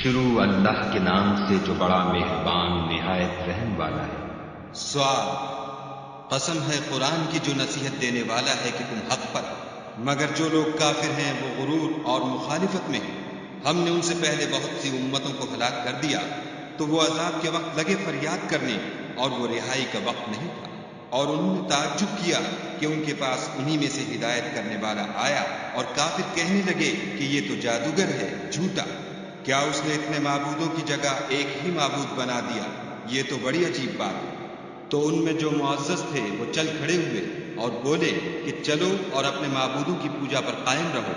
شروع اللہ کے نام سے جو بڑا مہربان نہایت رحم والا ہے۔ سوال، قسم ہے قرآن کی جو نصیحت دینے والا ہے کہ تم حق پر ہو، مگر جو لوگ کافر ہیں وہ غرور اور مخالفت میں ہیں۔ ہم نے ان سے پہلے بہت سی امتوں کو ہلاک کر دیا تو وہ عذاب کے وقت لگے فریاد کرنے اور وہ رہائی کا وقت نہیں تھا، اور انہوں نے تعجب کیا کہ ان کے پاس انہی میں سے ہدایت کرنے والا آیا، اور کافر کہنے لگے کہ یہ تو جادوگر ہے، جھوٹا، کیا اس نے اتنے معبودوں کی جگہ ایک ہی معبود بنا دیا؟ یہ تو بڑی عجیب بات ہے۔ تو ان میں جو معزز تھے وہ چل کھڑے ہوئے اور بولے کہ چلو اور اپنے معبودوں کی پوجا پر قائم رہو،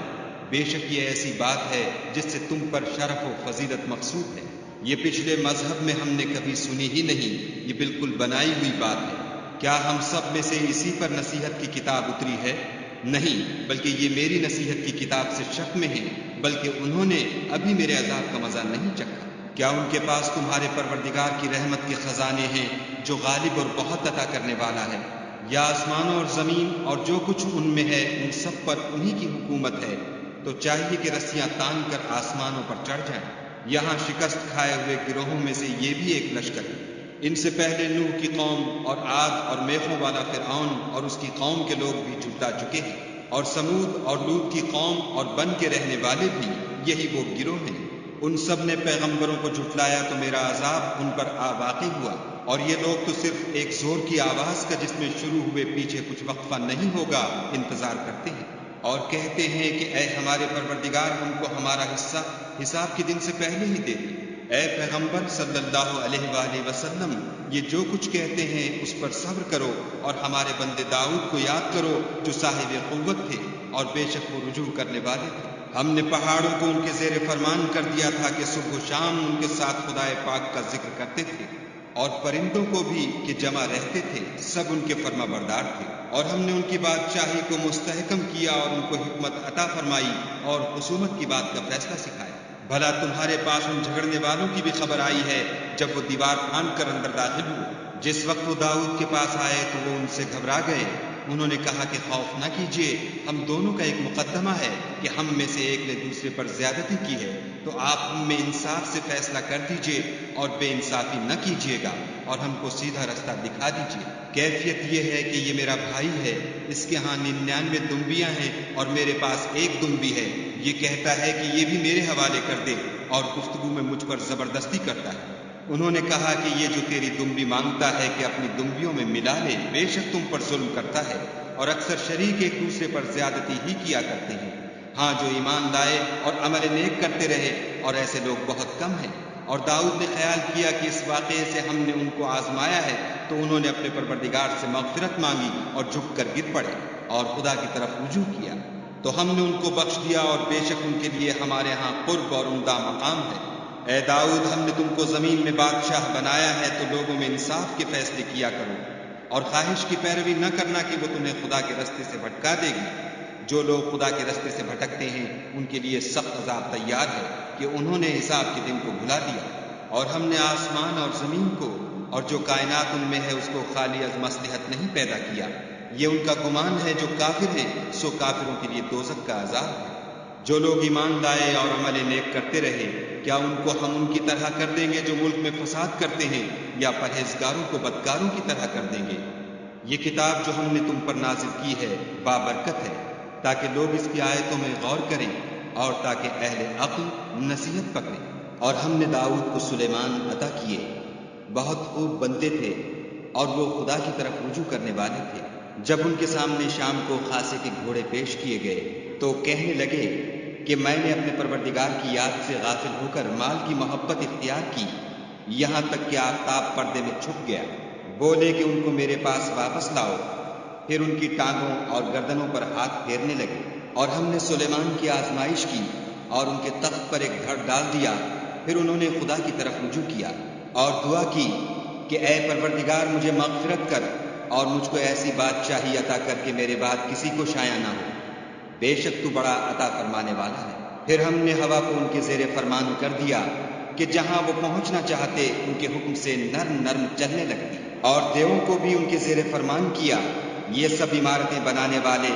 بے شک یہ ایسی بات ہے جس سے تم پر شرف و فضیلت مقصود ہے، یہ پچھلے مذہب میں ہم نے کبھی سنی ہی نہیں، یہ بالکل بنائی ہوئی بات ہے۔ کیا ہم سب میں سے اسی پر نصیحت کی کتاب اتری ہے؟ نہیں، بلکہ یہ میری نصیحت کی کتاب سے شک میں ہیں، بلکہ انہوں نے ابھی میرے عذاب کا مزہ نہیں چکھا۔ کیا ان کے پاس تمہارے پروردگار کی رحمت کے خزانے ہیں جو غالب اور بہت عطا کرنے والا ہے؟ یا آسمانوں اور زمین اور جو کچھ ان میں ہے ان سب پر انہی کی حکومت ہے، تو چاہیے کہ رسیاں تان کر آسمانوں پر چڑھ جائیں۔ یہاں شکست کھائے ہوئے گروہوں میں سے یہ بھی ایک لشکر ہے۔ ان سے پہلے نوح کی قوم اور عاد اور میخوں والا فرعون اور اس کی قوم کے لوگ بھی جھٹلا چکے ہیں، اور سمود اور لوط کی قوم اور بن کے رہنے والے بھی یہی وہ گروہ ہیں۔ ان سب نے پیغمبروں کو جھٹلایا تو میرا عذاب ان پر واقع ہوا، اور یہ لوگ تو صرف ایک زور کی آواز کا جس میں شروع ہوئے پیچھے کچھ وقفہ نہیں ہوگا انتظار کرتے ہیں، اور کہتے ہیں کہ اے ہمارے پروردگار ہم کو ہمارا حصہ حساب کے دن سے پہلے ہی دے دے۔ اے پیغمبر صلی اللہ علیہ وآلہ وسلم، یہ جو کچھ کہتے ہیں اس پر صبر کرو، اور ہمارے بندے داؤد کو یاد کرو جو صاحب قوت تھے اور بے شک وہ رجوع کرنے والے تھے۔ ہم نے پہاڑوں کو ان کے زیر فرمان کر دیا تھا کہ صبح و شام ان کے ساتھ خدائے پاک کا ذکر کرتے تھے، اور پرندوں کو بھی کہ جمع رہتے تھے، سب ان کے فرما بردار تھے، اور ہم نے ان کی بادشاہی کو مستحکم کیا اور ان کو حکمت عطا فرمائی اور خصومت کی بات کا فیصلہ سکھایا۔ بھلا تمہارے پاس ان جھگڑنے والوں کی بھی خبر آئی ہے جب وہ دیوار پھاند کر اندر داخل ہوئے؟ جس وقت وہ داؤد کے پاس آئے تو وہ ان سے گھبرا گئے، انہوں نے کہا کہ خوف نہ کیجیے، ہم دونوں کا ایک مقدمہ ہے کہ ہم میں سے ایک نے دوسرے پر زیادتی کی ہے، تو آپ ہم میں انصاف سے فیصلہ کر دیجیے اور بے انصافی نہ کیجیے گا، اور ہم کو سیدھا رستہ دکھا دیجیے۔ کیفیت یہ ہے کہ یہ میرا بھائی ہے، اس کے ہاں 99 دمبیاں ہیں اور میرے پاس ایک دمبی ہے، یہ کہتا ہے کہ یہ بھی میرے حوالے کر دے، اور گفتگو میں مجھ پر زبردستی کرتا ہے۔ انہوں نے کہا کہ یہ جو تیری دمبی مانگتا ہے کہ اپنی دمبیوں میں ملا لے، بے شک تم پر ظلم کرتا ہے، اور اکثر شریک ایک دوسرے پر زیادتی ہی کیا کرتے ہیں۔ ہاں جو ایمان لائے اور عمل نیک کرتے رہے، اور ایسے لوگ بہت کم ہیں۔ اور داؤد نے خیال کیا کہ اس واقعے سے ہم نے ان کو آزمایا ہے، تو انہوں نے اپنے پروردگار سے مغفرت مانگی اور جھک کر گر پڑے اور خدا کی طرف رجوع کیا، تو ہم نے ان کو بخش دیا، اور بے شک ان کے لیے ہمارے ہاں قرب اور عمدہ مقام ہے۔ اے داؤد، ہم نے تم کو زمین میں بادشاہ بنایا ہے، تو لوگوں میں انصاف کے فیصلے کیا کرو، اور خواہش کی پیروی نہ کرنا کہ وہ تمہیں خدا کے رستے سے بھٹکا دے گی۔ جو لوگ خدا کے رستے سے بھٹکتے ہیں ان کے لیے سخت عذاب تیار ہے کہ انہوں نے حساب کے دن کو بھلا دیا۔ اور ہم نے آسمان اور زمین کو اور جو کائنات ان میں ہے اس کو خالی از مصلحت نہیں پیدا کیا، یہ ان کا گمان ہے جو کافر ہیں، سو کافروں کے لیے دوزخ کا عذاب ہے۔ جو لوگ ایمان لائے اور عمل نیک کرتے رہے، کیا ان کو ہم ان کی طرح کر دیں گے جو ملک میں فساد کرتے ہیں، یا پرہیزگاروں کو بدکاروں کی طرح کر دیں گے؟ یہ کتاب جو ہم نے تم پر نازل کی ہے بابرکت ہے، تاکہ لوگ اس کی آیتوں میں غور کریں اور تاکہ اہل عقل نصیحت پکڑیں۔ اور ہم نے داؤد کو سلیمان عطا کیے، بہت خوب بندے تھے، اور وہ خدا کی طرف رجوع کرنے والے تھے۔ جب ان کے سامنے شام کو خاصے کے گھوڑے پیش کیے گئے تو کہنے لگے کہ میں نے اپنے پروردگار کی یاد سے غافل ہو کر مال کی محبت اختیار کی، یہاں تک کہ آفتاب پردے میں چھپ گیا۔ بولے کہ ان کو میرے پاس واپس لاؤ، پھر ان کی ٹانگوں اور گردنوں پر ہاتھ پھیرنے لگے۔ اور ہم نے سلیمان کی آزمائش کی اور ان کے تخت پر ایک دھڑ ڈال دیا، پھر انہوں نے خدا کی طرف رجوع کیا اور دعا کی کہ اے پروردگار مجھے مغفرت کر اور مجھ کو ایسی بادشاہی عطا کر کہ میرے بعد کسی کو شایع نہ ہو، بے شک تو بڑا عطا فرمانے والا ہے۔ پھر ہم نے ہوا کو ان کے زیر فرمان کر دیا کہ جہاں وہ پہنچنا چاہتے ان کے حکم سے نرم نرم چلنے لگتی، اور دیووں کو بھی ان کے زیر فرمان کیا، یہ سب عمارتیں بنانے والے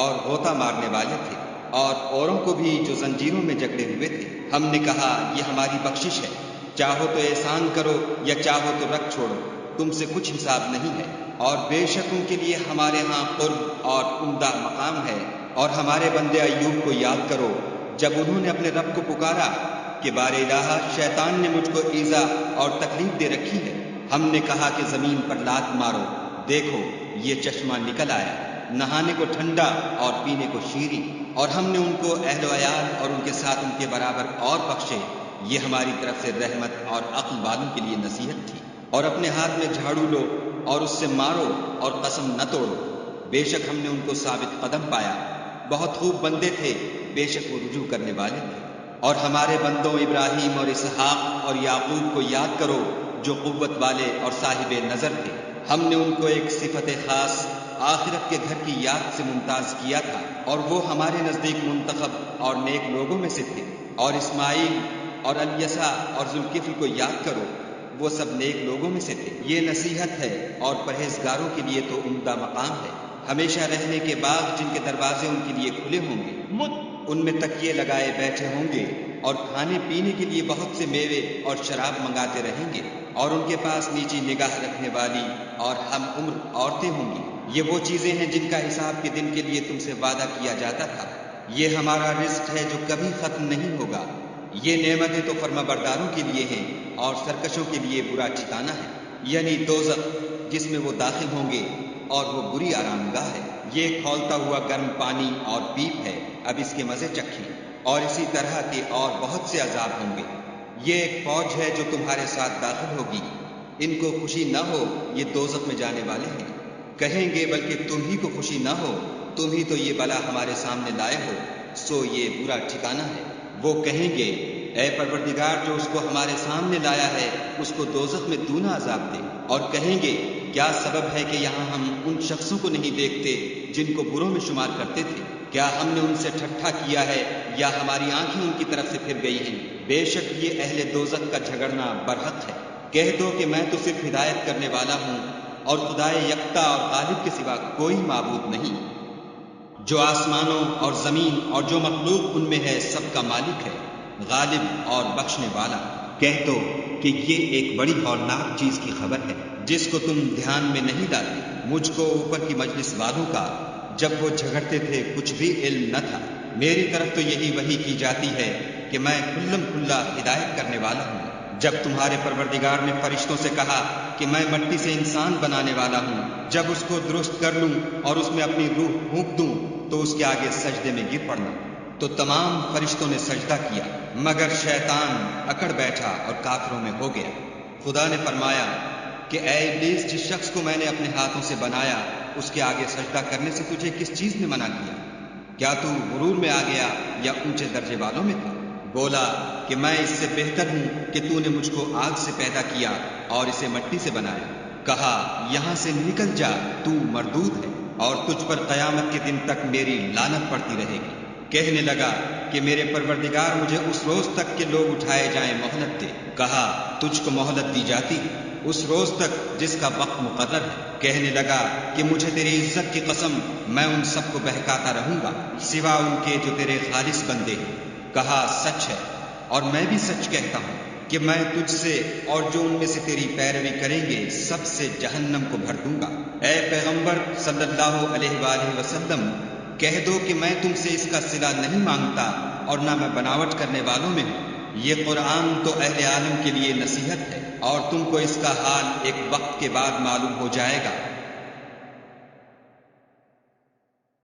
اور غوطہ مارنے والے تھے، اور اوروں کو بھی جو زنجیروں میں جکڑے ہوئے تھے۔ ہم نے کہا یہ ہماری بخشش ہے، چاہو تو احسان کرو یا چاہو تو رکھ چھوڑو، تم سے کچھ حساب نہیں ہے۔ اور بے شک ان کے لیے ہمارے ہاں قرب اور عمدہ مقام ہے۔ اور ہمارے بندے ایوب کو یاد کرو جب انہوں نے اپنے رب کو پکارا کہ بار الہ شیطان نے مجھ کو ایذا اور تکلیف دے رکھی ہے۔ ہم نے کہا کہ زمین پر لات مارو، دیکھو یہ چشمہ نکل آیا، نہانے کو ٹھنڈا اور پینے کو شیریں۔ اور ہم نے ان کو اہل و عیال اور ان کے ساتھ ان کے برابر اور بخشے، یہ ہماری طرف سے رحمت اور عقل والوں کے لیے نصیحت تھی۔ اور اپنے ہاتھ میں جھاڑو لو اور اس سے مارو اور قسم نہ توڑو، بے شک ہم نے ان کو ثابت قدم پایا، بہت خوب بندے تھے، بے شک وہ رجوع کرنے والے تھے۔ اور ہمارے بندوں ابراہیم اور اسحاق اور یعقوب کو یاد کرو جو قوت والے اور صاحب نظر تھے۔ ہم نے ان کو ایک صفت خاص آخرت کے گھر کی یاد سے ممتاز کیا تھا، اور وہ ہمارے نزدیک منتخب اور نیک لوگوں میں سے تھے۔ اور اسماعیل اور الیسع اور ذوالکفل کو یاد کرو، وہ سب نیک لوگوں میں سے تھے۔ یہ نصیحت ہے اور پرہیزگاروں کے لیے تو عمدہ مقام ہے۔ ہمیشہ رہنے کے باغ جن کے دروازے ان کے لیے کھلے ہوں گے، ان میں تکیے لگائے بیٹھے ہوں گے، اور کھانے پینے کے لیے بہت سے میوے اور شراب منگاتے رہیں گے، اور ان کے پاس نیچی نگاہ رکھنے والی اور ہم عمر عورتیں ہوں گی۔ یہ وہ چیزیں ہیں جن کا حساب کے دن کے لیے تم سے وعدہ کیا جاتا تھا۔ یہ ہمارا رزق ہے جو کبھی ختم نہیں ہوگا۔ یہ نعمتیں تو فرما برداروں کے لیے ہیں اور سرکشوں کے لیے برا ٹھکانہ ہے، یعنی دوزخ جس میں وہ داخل ہوں گے، اور وہ بری آرام گاہ ہے۔ یہ کھولتا ہوا گرم پانی اور پیپ ہے، اب اس کے مزے چکھیں۔ اور اسی طرح کے اور بہت سے عذاب ہوں گے۔ یہ ایک فوج ہے جو تمہارے ساتھ داخل ہوگی، ان کو خوشی نہ ہو، یہ دوزخ میں جانے والے ہیں۔ کہیں گے بلکہ تم ہی کو خوشی نہ ہو، تم ہی تو یہ بلا ہمارے سامنے لائے ہو، سو یہ برا ٹھکانہ ہے۔ وہ کہیں گے اے پروردگار جو اس کو ہمارے سامنے لایا ہے اس کو دوزخ میں دونا عذاب دے۔ اور کہیں گے کیا سبب ہے کہ یہاں ہم ان شخصوں کو نہیں دیکھتے جن کو بروں میں شمار کرتے تھے؟ کیا ہم نے ان سے ٹھٹھا کیا ہے یا ہماری آنکھیں ان کی طرف سے پھر گئی ہیں؟ بے شک یہ اہل دوزخ کا جھگڑنا برحق ہے۔ کہہ دو کہ میں تو صرف ہدایت کرنے والا ہوں، اور خدائے یکتا اور غالب کے سوا کوئی معبود نہیں، جو آسمانوں اور زمین اور جو مخلوق ان میں ہے سب کا مالک ہے، غالب اور بخشنے والا۔ کہہ دو کہ یہ ایک بڑی ہولناک چیز کی خبر ہے جس کو تم دھیان میں نہیں لاتے۔ مجھ کو اوپر کی مجلس والوں کا جب وہ جھگڑتے تھے کچھ بھی علم نہ تھا۔ میری طرف تو یہی وحی کی جاتی ہے کہ میں کھلم کھلا ہدایت کرنے والا ہوں۔ جب تمہارے پروردگار نے فرشتوں سے کہا کہ میں مٹی سے انسان بنانے والا ہوں، جب اس کو درست کر لوں اور اس میں اپنی روح پھونک دوں تو اس کے آگے سجدے میں گر پڑنا، تو تمام فرشتوں نے سجدہ کیا مگر شیطان اکڑ بیٹھا اور کافروں میں ہو گیا۔ خدا نے فرمایا کہ اے ابلیس، جس شخص کو میں نے اپنے ہاتھوں سے بنایا اس کے آگے سجدہ کرنے سے تجھے کس چیز نے منع کیا؟ کیا تو غرور میں آ گیا یا اونچے درجے والوں میں تھا؟ بولا کہ میں اس سے بہتر ہوں کہ تو نے مجھ کو آگ سے پیدا کیا اور اسے مٹی سے بنایا۔ کہا یہاں سے نکل جا، تو مردود ہے، اور تجھ پر قیامت کے دن تک میری لعنت پڑتی رہے گی۔ کہنے لگا کہ میرے پروردگار مجھے اس روز تک کہ لوگ اٹھائے جائیں مہلت دے۔ کہا تجھ کو مہلت دی جاتی اس روز تک جس کا وقت مقرر ہے۔ کہنے لگا کہ مجھے تیری عزت کی قسم میں ان سب کو بہکاتا رہوں گا سوا ان کے جو تیرے خالص بندے ہیں۔ کہا سچ ہے اور میں بھی سچ کہتا ہوں کہ میں تجھ سے اور جو ان میں سے تیری پیروی کریں گے سب سے جہنم کو بھر دوں گا۔ اے پیغمبر صلی اللہ علیہ وآلہ وسلم، کہہ دو کہ میں تم سے اس کا صلہ نہیں مانگتا اور نہ میں بناوٹ کرنے والوں میں ہوں۔ یہ قرآن تو اہل عالم کے لیے نصیحت ہے، اور تم کو اس کا حال ایک وقت کے بعد معلوم ہو جائے گا۔